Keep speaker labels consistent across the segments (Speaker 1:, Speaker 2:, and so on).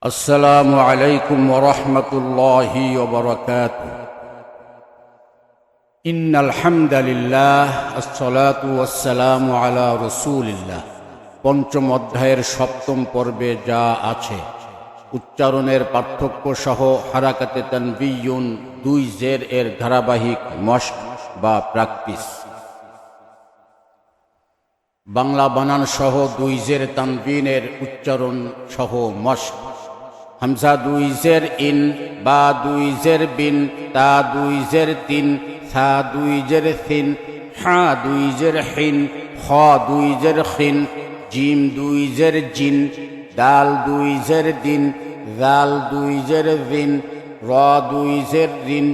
Speaker 1: السلام عليكم ورحمة الله وبركاته إن الحمد لله الصلاة والسلام على رسول الله পঞ্চম অধ্যায়ের সপ্তম পর্বে যা আছে উচ্চারণের পার্থক্য সহ হারাকাতে তানবিয়ুন দুই জের এর ধারাবাহিক মশক বা প্র্যাকটিস। বাংলা বানান সহ দুই জের তানবিনের উচ্চারণ সহ মশক। হামজা দুই জের ইন, বা দুই জের বিন, তা দুই জের তিন, সা দুই জের থিন, হা দুই জের হিন, খ দুই জের খিন, জিম দুই জের জিন, দাল দুই জের দিন, জাল দুই জের জিন, র দুই জের রিন,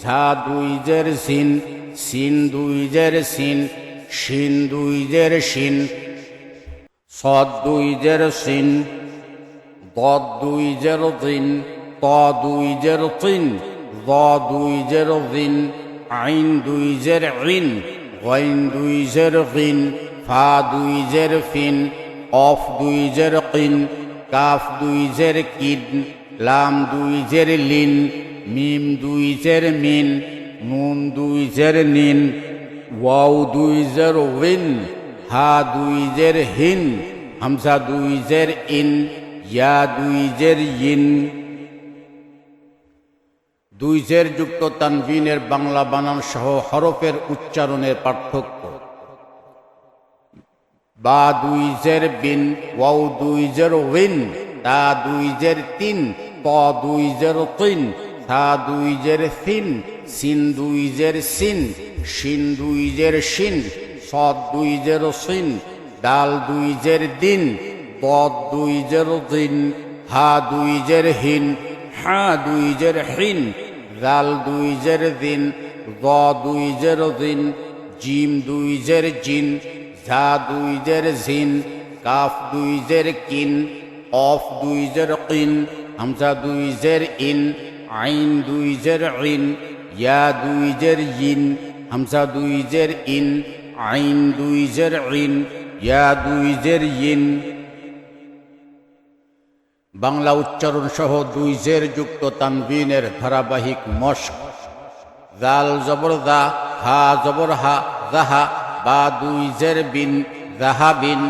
Speaker 1: ঝা দুই জের জিন, সিন দুই জের সিন, শিন দুই জের শিন, সদ দুই জের সিন, ضاد দুই জের দিন, ত দুই জের তিন, য দুই জের দিন, আইন দুই জের ইন, গাইন দুই জের গিন, ফা দুই জের ফিন, কফ দুই জের কিন, কাফ দুই জের কিন, লাম দুই জের লিন, মিম দুই জের মিন, নুন দুই জের নিন, ওয়াও দুই জের উইন, হা দুই জের হিন, হামজা দুই জের ইন, ইয়া দুই জের ইন। দুই জের যুক্ত তানবিনের বাংলা বানান সহ হরফের উচ্চারণের পার্থক্য। বা দুই জের বিন, ওয়াও দুই জের উইন, তা দুই জের তিন, ত দুই জের তিন, সা দুই জের সিন, সিন দুই জের সিন, শিন দুই জের শিন, সদ দুই জের সিন, ডাল দুই জের দিন, ضاد দুই জের দিন, হা দুই জের হিন, হা দুই জের হিন, জাল দুই জের দিন, য দুই জের দিন, জিম দুই জের জিন, ঝা দুই জের জিন, কাফ দুই জের কিন, অফ দুই জের কিন, হামজা দুই জের ইন, আইন দুই জের ইন, ইয়া দুই জের ইন, হামজা দুই জের ইন, আইন দুই জের ইন, ইয়া দুই জের ইন। বাংলা উচ্চারণ সহ দুই জের যুক্ত তানবিনের ধারাবাহিক মশক। জাল জবর দা, হা জবর হা, জাহা, বা দুই জের বিন, জাহাবিন,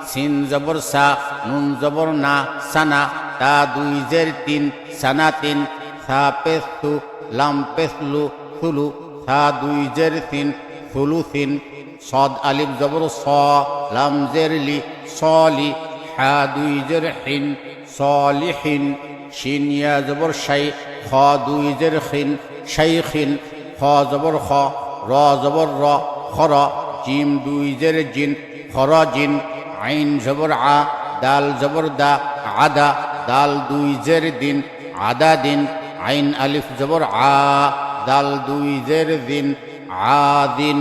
Speaker 1: সিন জবর সা, নুন জবর না, সানা, তা দুই জের তিন, সানাতিন, সা পেস্তু, লাম পেসলু, সুলু, সা দুই জের তিন, সুলুসিন, সদ আলিফ জবর স, লাম জের লি, সলি, হা দুই জের হিন, সলিহিন, শিন ইয়া জবর শাই, খ দুই জের খিন, শাইখিন, খ জবর খ, র জবর র, খর, জিম দুই জের জিন, খরজিন, আইন জবর আ, দাল জবর দা, আদা, দাল দুই জের দিন, আদা দিন, আইন আলিফ জবর আ, দাল দুই জের দিন, আদিন,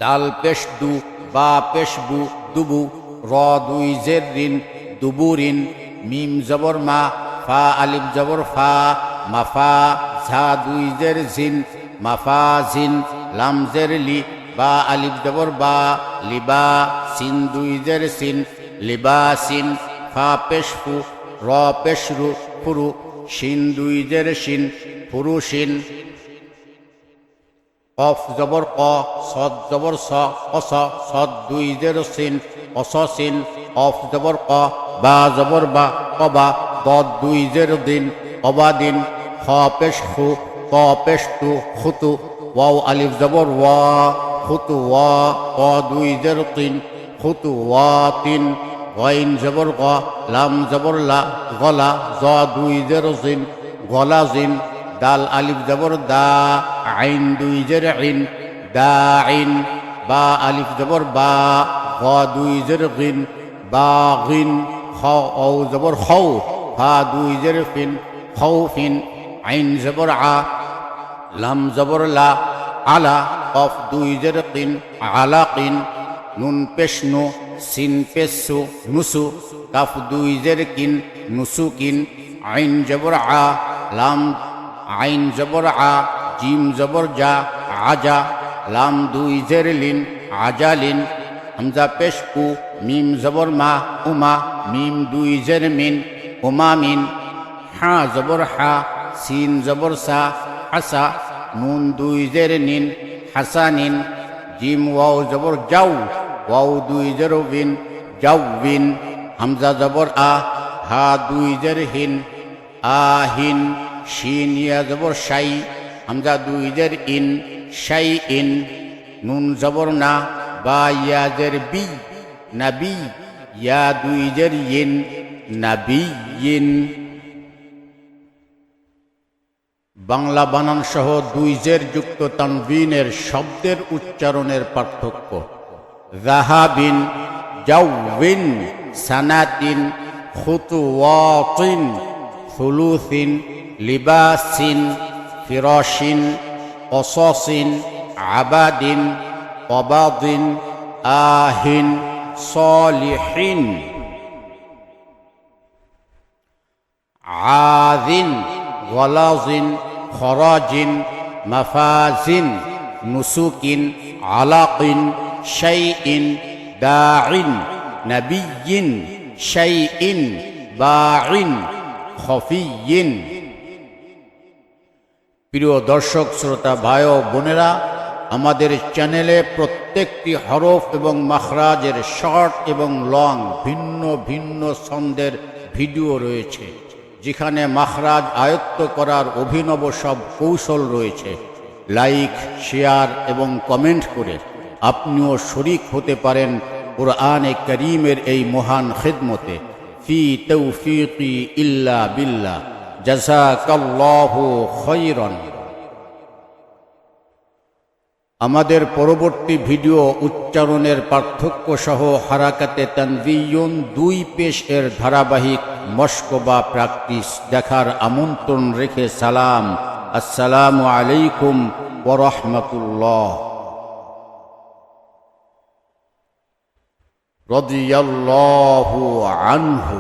Speaker 1: দাল পেশ দু, বা পেশ বু, দুবু, র দুই জের রিন, দুবুরিন, মিম জবর মা, ফা আলিফ জবর ফা, মাফা, ঝা দুই জের জিন, মাফা জিন, লাম জের লি, বা আলিফ জবর বা, লিবা, সিন দুই জের সিন, লিবাসিন, ফা পেশ ফু, র পেশ রু, ফুরু, শিন দুই জের শিন, ফুরুশিন, কফ জবর ক, সদ জবর স, কস, সদ দুই জের সিন, অসিন, অফ জবর ক, বা জবর বা, কবা, দদ দুই জের দিন, অবাদিন, খ পেশ খু, ত পেশ তু, খুতু, ওয়াও আলিফ জবর ওয়া, খুতু ওয়া, ক দুই জের তিন, খুতু ওয়া তিন, গাইন জবর গ, লাম জবর লা, গলা, জ দুই জের জিন, গলা জিন, দাল আলিফ জবর দা, আইন দুই জের ইন, দা আইন, বা আলিফ জবর বা, গ দুই জের গিন, বা গিন, খ ও জবর খৌ, ফা দুই জের ফিন, খৌ ফিন, আইন জবর আ, লাম জবর লা, আলা, কফ দুই জের কিন, আলা কিন, নুন পেশ নু, সিন পেশ সু, নুসু, কাফ দুই জের কিন, নুসু কিন, আইন জবর আ, লাম আইন জবর আ, জিম জবর জা, আজা, লাম দুই জের লিন, আজালিন, হামজা পেশ কু, মিম জবর মা, উমা, মিম দুই জের মিন, উমামিন, হা জবর হা, সিন জবর সা, হাসা, নুন দুই জের নিন, হাসানিন, জিম ওয়াও জবর যাও, ওয়াও দুই জের বিন, যাওবিন, হামজা জবর আ, হা দুই জের হিন, আহিন, শিন ইয়া জবর শাই, হামজা দুই জের ইন, শাই ইন, নুন জবর না, বা ইয়া জের বি, নাবি, ইয়া দুই জের ইন, নাবিয়িন। বাংলা বানান সহ দুই জের যুক্ত তানবিনের শব্দের উচ্চারণের পার্থক্য: যাহাবিন, জাওবিন, সানাতিন, খুতুওয়াতিন, সুলুসিন, লিবাসিন, ফিরাশিন, কসসিন, আবাদিন, কবাদিন, আহিন, সলিহিন, আযিন, গলাজিন, খরাজিন, মাফাজিন, নুসুকিন, আলাকিন, শাইইন, দাইন, নাবিয়িন, শাইইন, বাইন, খফিয়িন। প্রিয় দর্শক শ্রোতা ভাই ও বোনেরা, আমাদের চ্যানেলে প্রত্যেকটি হরফ এবং মাখরাজের শর্ট এবং লং ভিন্ন ভিন্ন ছন্দের ভিডিও রয়েছে, যেখানে মাখরাজ আয়ত্ত করার অভিনব সব কৌশল রয়েছে। লাইক, শেয়ার এবং কমেন্ট করে আপনিও শরীক হতে পারেন কুরআনে কারীমের এই মহান খিদমতে। ফি তৌফিকি ইল্লা বিল্লাহ। জাযাকাল্লাহু খায়রান। আমাদের পরবর্তী ভিডিও উচ্চারণের পার্থক্য সহ হারাকাতে তানবিয়ুন ২ পেশ এর ধারাবাহিক মশক বা প্র্যাকটিস দেখার আমন্ত্রণ রেখে সালাম। আসসালামু আলাইকুম ওয়া রাহমাতুল্লাহ। রাদিয়াল্লাহু আনহু।